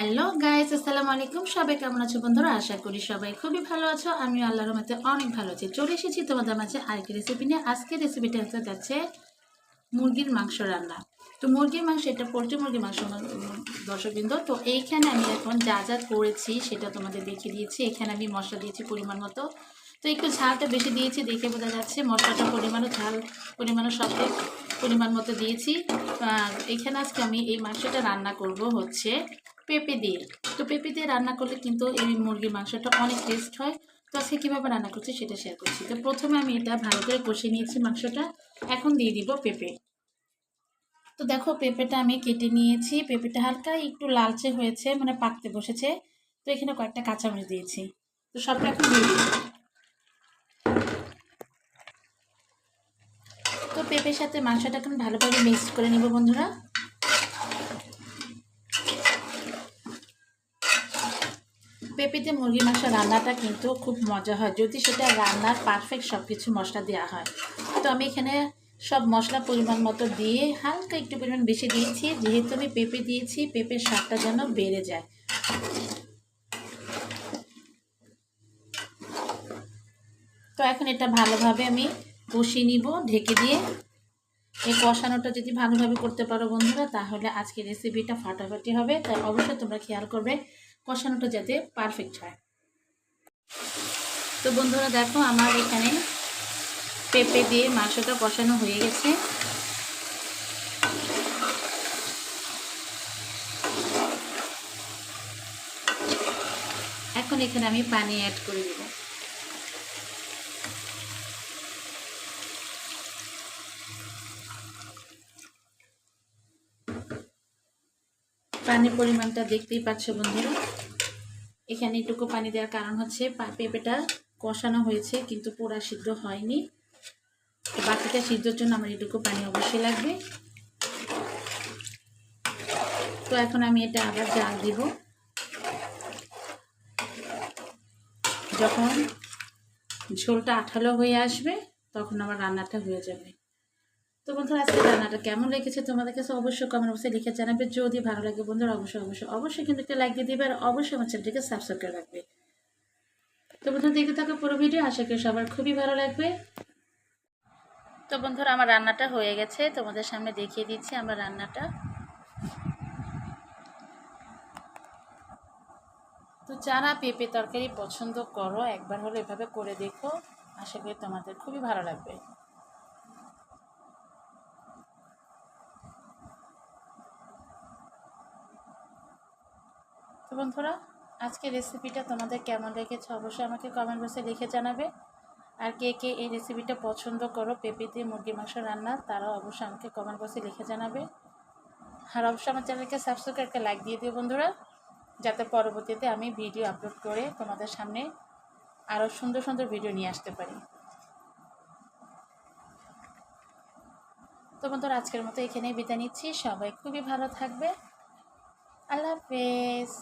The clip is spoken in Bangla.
হ্যালো গাইস, আসসালামু আলাইকুম। সবাই কেমন আছো বন্ধুরা? আশা করি সবাই খুবই ভালো আছো। আমিও আল্লাহর রহমতে অনেক ভালো আছি। চলে এসেছি তোমাদের মাঝে আরেকটি রেসিপি নিয়ে। আজকের রেসিপিটা হতে যাচ্ছে মুরগির মাংস রান্না। তো মুরগির মাংস, এটা পোলট্রি মুরগির মাংস দর্শকবৃন্দ। তো এইখানে আমি এখন যা যা করেছি সেটা তোমাদের দেখিয়ে দিয়েছি। এখানে আমি মশলা দিয়েছি পরিমাণ মতো। তো একটু ঝালটা বেশি দিয়েছি, দেখে বোঝা যাচ্ছে। মশলাটার পরিমাণও ঝাল পরিমাণও সব পরিমাণ মতো দিয়েছি। এখানে আজকে আমি এই মাংসটা রান্না করব হচ্ছে পেঁপে দিয়ে। তো পেঁপে দিয়ে রান্না করলে কিন্তু এই মুরগির মাংসটা অনেক টেস্ট হয়। তো আজকে কীভাবে রান্না করছি সেটা শেয়ার করছি। তো প্রথমে আমি এটা ভালো করে কষিয়ে নিয়েছি মাংসটা। এখন দিয়ে দিব পেঁপে। তো দেখো, পেঁপেটা আমি কেটে নিয়েছি। পেঁপেটা হালকা একটু লালচে হয়েছে, মানে পাকতে বসেছে। তো এখানে কয়েকটা কাঁচামরিচ দিয়েছি। তো সবটা এখন দিয়ে দিব। তো পেঁপের সাথে মাংসটা এখন ভালোভাবে মিক্স করে নিব বন্ধুরা। পেঁপেতে মুরগির মাংস রান্নাটা কিন্তু খুব মজা হয় যদি সেটা রান্নার পারফেক্ট সব কিছু মশলা দেওয়া হয়। তো আমি এখানে সব মশলা পরিমাণ মতো দিয়ে হালকা একটু পরিমাণ বেশি দিয়েছি, যেহেতু আমি পেঁপে দিয়েছি, পেঁপের স্বাদটা যেন বেড়ে যায়। তো এখন এটা ভালোভাবে আমি কষিয়ে নিব ঢেকে দিয়ে। এই কষানোটা যদি ভালোভাবে করতে পারো বন্ধুরা, তাহলে আজকের রেসিপিটা ফাটাফাটি হবে। তাই অবশ্যই তোমরা খেয়াল করবে কষানোটা যাতে পারফেক্ট হয়। তো বন্ধুরা দেখো, আমার এখানে পেঁপে দিয়ে মাংসটা কষানো হয়ে গেছে। এখন এখানে আমি পানি অ্যাড করে দেব। পানির পরিমাণটা দেখতেই পাচ্ছ বন্ধুরা। এখানে এটুকু পানি দেওয়ার কারণ হচ্ছে পেঁপেটা কষানো হয়েছে কিন্তু পুরা সিদ্ধ হয়নি। বাকিটা সিদ্ধর জন্য আমার এটুকু পানি অবশ্যই লাগবে। তো এখন আমি এটা আবার জাল দিব। যখন ঝোলটা আঠালো হয়ে আসবে তখন আমার রান্নাটা হয়ে যাবে। তো বন্ধুরা, আজকে রান্নাটা কেমন লেগেছে তোমাদের কাছে অবশ্যই কমেন্ট বক্সে লিখে জানাবে। যদি ভালো লাগে বন্ধুরা, অবশ্যই অবশ্যই অবশ্যই কিন্তু একটা লাইক দিয়ে দিবে, আর অবশ্যই আমার চ্যানেলটিকে সাবস্ক্রাইব করে রাখবে। তো বন্ধুরা, দেখতে থাকো পুরো ভিডিও, আশা করি সবার খুবই ভালো লাগবে। তো বন্ধুরা, আমার রান্নাটা হয়ে গেছে, তোমাদের সামনে দেখিয়ে দিচ্ছি আমার রান্নাটা। তো যারা পেঁপে তরকারি পছন্দ করো, একবার হলো এভাবে করে দেখো, আশা করি তোমাদের খুবই ভালো লাগবে। তো বন্ধুরা, আজকের রেসিপিটা তোমাদের কেমন লেগেছে অবশ্যই আমাকে কমেন্ট বক্সে লিখে জানাবে। আর কে কে এই রেসিপিটা পছন্দ করো পেঁপে দিয়ে মুরগির মাংস রান্না, তারাও অবশ্যই আমাকে কমেন্ট বক্সে লিখে জানাবে। আর অবশ্যই আমার চ্যানেলকে সাবস্ক্রাইব করে একটা লাইক দিয়ে দিও বন্ধুরা, যাতে পরবর্তীতে আমি ভিডিও আপলোড করে তোমাদের সামনে আরও সুন্দর সুন্দর ভিডিও নিয়ে আসতে পারি। তো বন্ধুরা, আজকের মতো এখানেই বিদায় নিচ্ছি। সবাই খুবই ভালো থাকবে। আল্লাহ হাফেজ।